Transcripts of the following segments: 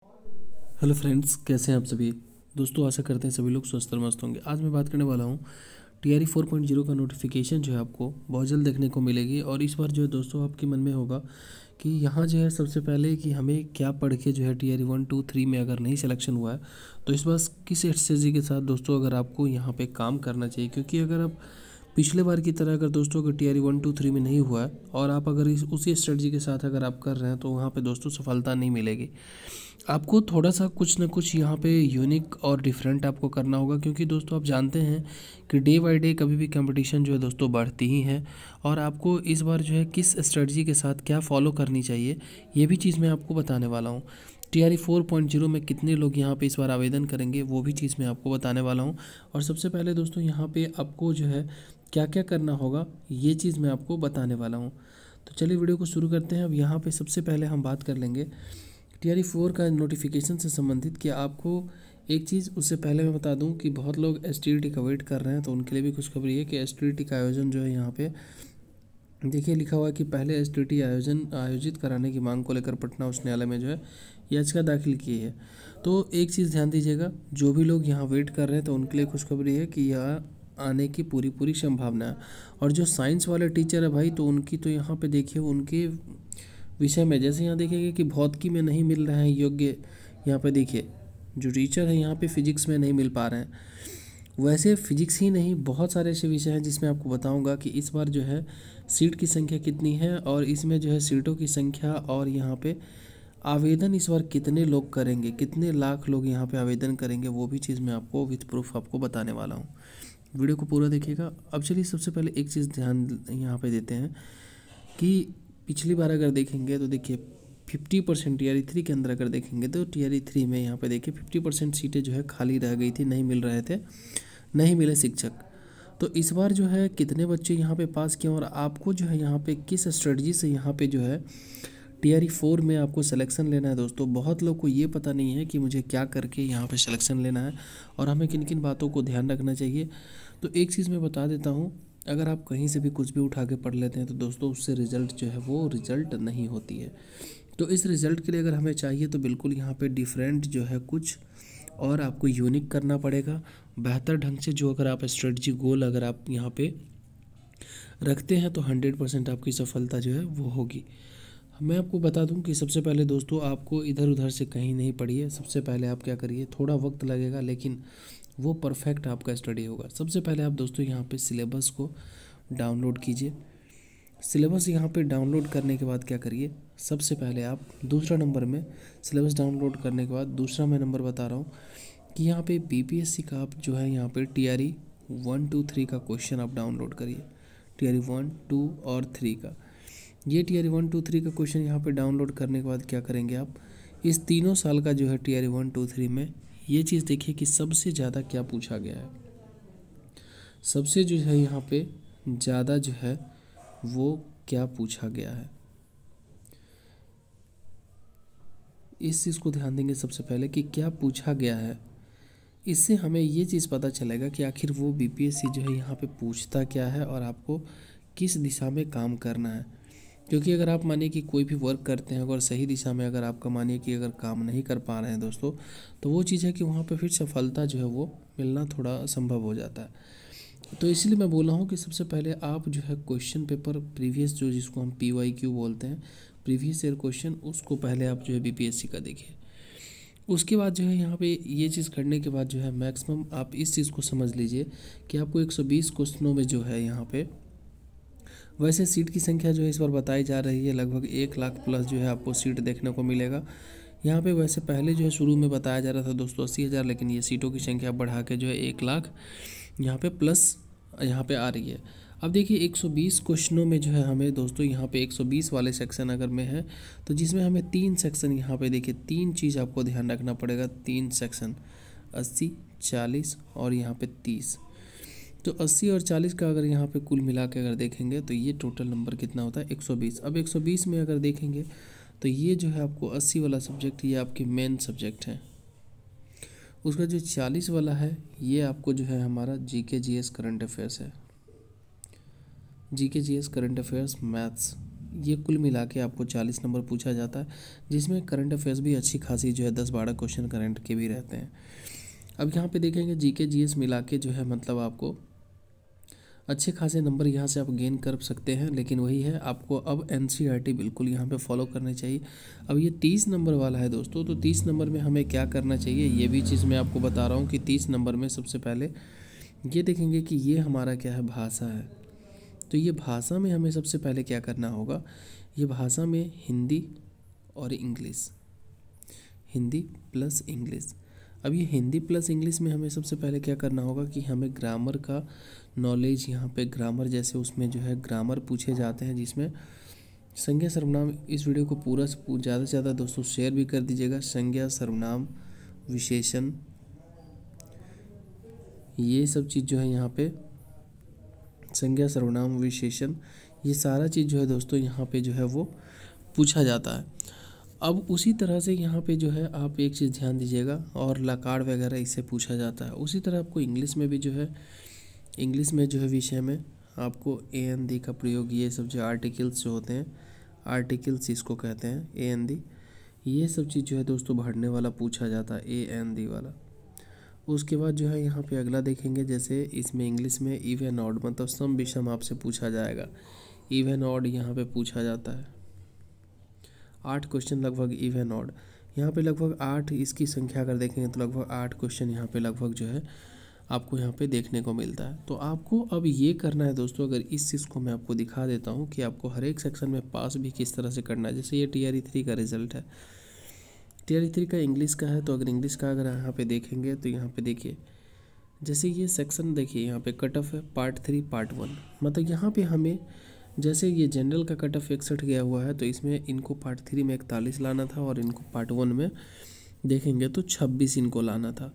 Hello friends, कैसे हैं आप सभी दोस्तों। आशा करते हैं सभी लोग स्वस्थ और मस्त होंगे। आज मैं बात करने वाला हूँ टीआरई 4.0 का नोटिफिकेशन जो है आपको बहुत जल्द देखने को मिलेगी। और इस बार जो है दोस्तों आपके मन में होगा कि यहाँ जो है सबसे पहले कि हमें क्या पढ़ के जो है टीआरई 1, 2, 3 में अगर नहीं सिलेक्शन हुआ है तो इस बार किस स्ट्रेटजी के साथ दोस्तों अगर आपको यहाँ पे काम करना चाहिए। क्योंकि अगर आप पिछले बार की तरह अगर दोस्तों अगर टीआरई 1, 2, 3 में नहीं हुआ है और आप अगर उसी स्ट्रेटजी के साथ अगर आप कर रहे हैं तो वहाँ पे दोस्तों सफलता नहीं मिलेगी। आपको थोड़ा सा कुछ ना कुछ यहाँ पे यूनिक और डिफरेंट आपको करना होगा। क्योंकि दोस्तों आप जानते हैं कि डे बाय डे कभी भी कंपटीशन जो है दोस्तों बढ़ती ही है। और आपको इस बार जो है किस स्ट्रेटजी के साथ क्या फॉलो करनी चाहिए ये भी चीज़ मैं आपको बताने वाला हूँ। टीआरई 4.0 में कितने लोग यहाँ पे इस बार आवेदन करेंगे वो भी चीज़ मैं आपको बताने वाला हूँ। और सबसे पहले दोस्तों यहाँ पे आपको जो है क्या क्या करना होगा ये चीज़ मैं आपको बताने वाला हूँ। तो चलिए वीडियो को शुरू करते हैं। अब यहाँ पे सबसे पहले हम बात कर लेंगे टीआरई 4 का नोटिफिकेशन से संबंधित कि आपको एक चीज़ उससे पहले मैं बता दूं कि बहुत लोग एसटीईटी का वेट कर रहे हैं तो उनके लिए भी खुशखबरी है कि एसटीईटी का आयोजन जो है यहाँ पे देखिए लिखा हुआ है कि पहले एसटीईटी आयोजित कराने की मांग को लेकर पटना उच्च न्यायालय में जो है याचिका दाखिल की है। तो एक चीज़ ध्यान दीजिएगा, जो भी लोग यहाँ वेट कर रहे हैं तो उनके लिए खुशखबरी है कि यह आने की पूरी पूरी संभावना है। और जो साइंस वाले टीचर है भाई तो उनकी तो यहाँ पे देखिए उनके विषय में जैसे यहाँ देखेंगे कि भौतिकी में नहीं मिल रहे हैं योग्य, यहाँ पे देखिए जो टीचर है यहाँ पे फिजिक्स में नहीं मिल पा रहे हैं। वैसे फिजिक्स ही नहीं बहुत सारे ऐसे विषय हैं जिसमें आपको बताऊंगा कि इस बार जो है सीट की संख्या कितनी है और इसमें जो है सीटों की संख्या और यहाँ पे आवेदन इस बार कितने लोग करेंगे, कितने लाख लोग यहाँ पे आवेदन करेंगे वो भी चीज़ मैं आपको विथ प्रूफ आपको बताने वाला हूँ। वीडियो को पूरा देखिएगा। अब चलिए सबसे पहले एक चीज़ ध्यान यहाँ पे देते हैं कि पिछली बार अगर देखेंगे तो देखिए 50% टीआरई 3 के अंदर अगर देखेंगे तो टीआरई 3 में यहाँ पे देखिए 50% सीटें जो है खाली रह गई थी, नहीं मिल रहे थे, नहीं मिले शिक्षक। तो इस बार जो है कितने बच्चे यहाँ पे पास किए और आपको जो है यहाँ पे किस स्ट्रेटजी से यहाँ पे जो है टीआरई 4 में आपको सिलेक्शन लेना है। दोस्तों बहुत लोग को ये पता नहीं है कि मुझे क्या करके यहाँ पे सिलेक्शन लेना है और हमें किन किन बातों को ध्यान रखना चाहिए। तो एक चीज़ मैं बता देता हूँ, अगर आप कहीं से भी कुछ भी उठा के पढ़ लेते हैं तो दोस्तों उससे रिज़ल्ट जो है वो रिज़ल्ट नहीं होती है। तो इस रिज़ल्ट के लिए अगर हमें चाहिए तो बिल्कुल यहाँ पे डिफरेंट जो है कुछ और आपको यूनिक करना पड़ेगा बेहतर ढंग से। जो अगर आप स्ट्रेटजी गोल अगर आप यहाँ पे रखते हैं तो 100% आपकी सफलता जो है वो होगी। मैं आपको बता दूं कि सबसे पहले दोस्तों आपको इधर उधर से कहीं नहीं पढ़िए। सबसे पहले आप क्या करिए, थोड़ा वक्त लगेगा लेकिन वो परफेक्ट आपका स्टडी होगा। सबसे पहले आप दोस्तों यहाँ पे सिलेबस को डाउनलोड कीजिए। सिलेबस यहाँ पे डाउनलोड करने के बाद क्या करिए, सबसे पहले आप दूसरा नंबर में सिलेबस डाउनलोड करने के बाद दूसरा मैं नंबर बता रहा हूँ कि यहाँ पे बीपीएससी का आप जो है यहाँ पे टीआरई 1, 2, 3 का क्वेश्चन आप डाउनलोड करिए। टीआरई 1, 2 और 3 का ये टीआरई 1, 2, 3 का क्वेश्चन यहाँ पे डाउनलोड करने के बाद क्या करेंगे, आप इस तीनों साल का जो है टीआरई 1, 2, 3 में ये चीज़ देखिए कि सबसे ज़्यादा क्या पूछा गया है। सबसे जो है यहाँ पे ज़्यादा जो है वो क्या पूछा गया है, इस चीज़ को ध्यान देंगे सबसे पहले कि क्या पूछा गया है। इससे हमें ये चीज़ पता चलेगा कि आखिर वो बीपीएससी जो है यहाँ पे पूछता क्या है और आपको किस दिशा में काम करना है। क्योंकि अगर आप मानिए कि कोई भी वर्क करते हैं अगर सही दिशा में अगर आपका मानिए कि अगर काम नहीं कर पा रहे हैं दोस्तों तो वो चीज़ है कि वहाँ पे फिर सफलता जो है वो मिलना थोड़ा असंभव हो जाता है। तो इसलिए मैं बोल रहा हूँ कि सबसे पहले आप जो है क्वेश्चन पेपर प्रीवियस जो जिसको हम PYQ बोलते हैं, प्रीवियस ईयर क्वेश्चन, उसको पहले आप जो है बीपीएससी का देखिए। उसके बाद जो है यहाँ पे ये चीज़ करने के बाद जो है मैक्सिमम आप इस चीज़ को समझ लीजिए कि आपको 120 क्वेश्चनों में जो है यहाँ पे वैसे सीट की संख्या जो है इस बार बताई जा रही है लगभग 1 लाख प्लस जो है आपको सीट देखने को मिलेगा यहाँ पे। वैसे पहले जो है शुरू में बताया जा रहा था दोस्तों 80,000, लेकिन ये सीटों की संख्या बढ़ा के जो है 1 लाख यहाँ पे प्लस यहाँ पे आ रही है। अब देखिए 120 क्वेश्चनों में जो है हमें दोस्तों यहाँ पे 120 वाले सेक्शन अगर में है तो जिसमें हमें 3 सेक्शन यहाँ पे देखिए 3 चीज़ आपको ध्यान रखना पड़ेगा। 3 सेक्शन 80, 40 और यहाँ पे 30। तो 80 और 40 का अगर यहाँ पे कुल मिला के अगर देखेंगे तो ये टोटल नंबर कितना होता है 120। अब 120 में अगर देखेंगे तो ये जो है आपको 80 वाला सब्जेक्ट ये आपके मेन सब्जेक्ट है। उसका जो 40 वाला है ये आपको जो है हमारा GK GS करंट अफेयर्स है। GK GS current affairs maths ये कुल मिला के आपको 40 नंबर पूछा जाता है, जिसमें करंट अफेयर्स भी अच्छी खासी जो है 10-12 क्वेश्चन करंट के भी रहते हैं। अब यहाँ पे देखेंगे जीके जीएस मिला के जो है मतलब आपको अच्छे खासे नंबर यहाँ से आप गेन कर सकते हैं, लेकिन वही है आपको अब एनसीईआरटी बिल्कुल यहाँ पे फॉलो करनी चाहिए। अब ये 30 नंबर वाला है दोस्तों, तो 30 नंबर में हमें क्या करना चाहिए ये भी चीज़ मैं आपको बता रहा हूँ कि 30 नंबर में सबसे पहले ये देखेंगे कि ये हमारा क्या है, भाषा है। तो ये भाषा में हमें सबसे पहले क्या करना होगा, ये भाषा में हिंदी और इंग्लिश, हिंदी प्लस इंग्लिश। अब ये हिंदी प्लस इंग्लिश में हमें सबसे पहले क्या करना होगा कि हमें ग्रामर का नॉलेज, यहाँ पे ग्रामर जैसे उसमें जो है ग्रामर पूछे जाते हैं, जिसमें संज्ञा सर्वनाम, इस वीडियो को पूरा से ज़्यादा से ज़्यादा दोस्तों शेयर भी कर दीजिएगा। संज्ञा सर्वनाम विशेषण, ये सब चीज़ जो है यहाँ पे संज्ञा सर्वनाम विशेषण, ये सारा चीज़ जो है दोस्तों यहाँ पे जो है वो पूछा जाता है। अब उसी तरह से यहाँ पे जो है आप एक चीज़ ध्यान दीजिएगा, और लकार वगैरह इससे पूछा जाता है। उसी तरह आपको इंग्लिश में भी जो है, इंग्लिश में जो है विषय में आपको एन दी का प्रयोग, ये सब जो आर्टिकल्स जो होते हैं, आर्टिकल्स इसको कहते हैं एन दी, ये सब चीज़ जो है दोस्तों भरने वाला पूछा जाता है एन दी वाला। उसके बाद जो है यहाँ पे अगला देखेंगे, जैसे इसमें इंग्लिश में इवन ऑड मतलब सम विषम आपसे पूछा जाएगा, इवन ऑड यहाँ पे पूछा जाता है। 8 क्वेश्चन लगभग इवन ऑड, यहाँ पे लगभग 8, इसकी संख्या अगर देखेंगे तो लगभग 8 क्वेश्चन यहाँ पे लगभग जो है आपको यहाँ पे देखने को मिलता है। तो आपको अब ये करना है दोस्तों, अगर इस चीज़ को मैं आपको दिखा देता हूँ कि आपको हर एक सेक्शन में पास भी किस तरह से करना है। जैसे ये टीआरई 3 का रिजल्ट है, टीआरई 3 का इंग्लिश का है, तो अगर इंग्लिश का अगर यहाँ पे देखेंगे तो यहाँ पे देखिए, जैसे ये सेक्शन देखिए यहाँ पे कट ऑफ है पार्ट 3 पार्ट 1, मतलब यहाँ पे हमें जैसे ये जनरल का कट ऑफ 61 गया हुआ है, तो इसमें इनको पार्ट 3 में 41 लाना था, और इनको पार्ट 1 में देखेंगे तो 26 इनको लाना था।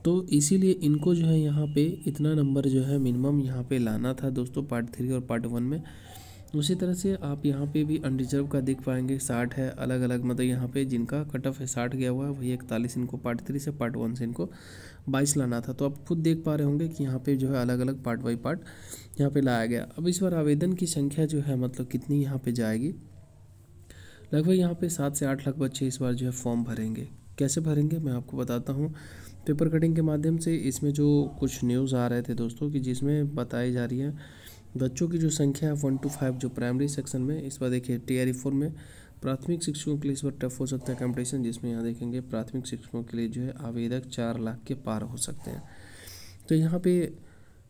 तो इसीलिए इनको जो है यहाँ पे इतना नंबर जो है मिनिमम यहाँ पे लाना था दोस्तों पार्ट 3 और पार्ट 1 में। उसी तरह से आप यहाँ पे भी अनरिजर्व का देख पाएंगे 60 है, अलग अलग मतलब यहाँ पे जिनका कट ऑफ है 60 गया हुआ है, वही 41 इनको पार्ट 3 से, पार्ट 1 से इनको 22 लाना था। तो आप खुद देख पा रहे होंगे कि यहाँ पे जो है अलग अलग पार्ट बाई पार्ट यहाँ पे लाया गया। अब इस बार आवेदन की संख्या जो है मतलब कितनी यहाँ पे जाएगी, लगभग यहाँ पे 7 से 8 लाख बच्चे इस बार जो है फॉर्म भरेंगे। कैसे भरेंगे मैं आपको बताता हूँ, पेपर कटिंग के माध्यम से। इसमें जो कुछ न्यूज़ आ रहे थे दोस्तों कि जिसमें बताई जा रही है बच्चों की जो संख्या है 1 to 5 जो प्राइमरी सेक्शन में, इस बार देखिए टीआरई 4 में प्राथमिक शिक्षकों के लिए इस बार टफ हो सकता है कंपटीशन, जिसमें यहाँ देखेंगे प्राथमिक शिक्षकों के लिए जो है आवेदक 4 लाख के पार हो सकते हैं। तो यहाँ पे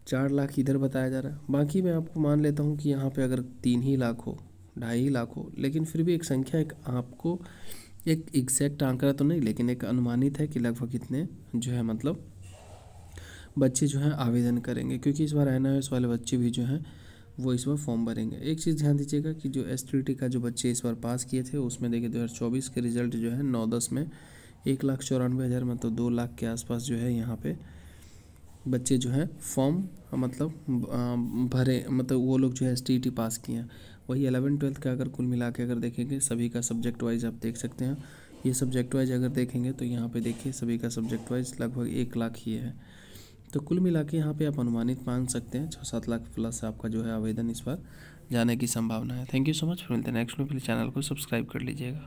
4 लाख इधर बताया जा रहा है, बाकी मैं आपको मान लेता हूँ कि यहाँ पे अगर 3 ही लाख हो, 2.5 लाख हो, लेकिन फिर भी एक संख्या, एक आपको एक एग्जैक्ट आंकड़ा तो नहीं, लेकिन एक अनुमानित है कि लगभग कितने जो है मतलब बच्चे जो हैं आवेदन करेंगे, क्योंकि इस बार एनआईएस वाले बच्चे भी जो हैं वो इस बार फॉर्म भरेंगे। एक चीज़ ध्यान दीजिएगा कि जो एसटीटी का जो बच्चे इस बार पास किए थे, उसमें देखिए 2024 के रिजल्ट जो है 9-10 में 1,94,000 मतलब 2 लाख के आसपास जो है यहाँ पे बच्चे जो हैं फॉर्म मतलब भरे, मतलब वो लोग जो है एसटीटी पास किए हैं। वही 11-12 का अगर कुल मिला के अगर देखेंगे सभी का सब्जेक्ट वाइज आप देख सकते हैं, ये सब्जेक्ट वाइज अगर देखेंगे तो यहाँ पे देखिए सभी का सब्जेक्ट वाइज लगभग 1 लाख ही है। तो कुल मिला के यहाँ पे आप अनुमानित मान सकते हैं 6-7 लाख प्लस आपका जो है आवेदन इस बार जाने की संभावना है। थैंक यू सो मच, मिलते हैं नेक्स्ट में। प्लीज़ चैनल को सब्सक्राइब कर लीजिएगा।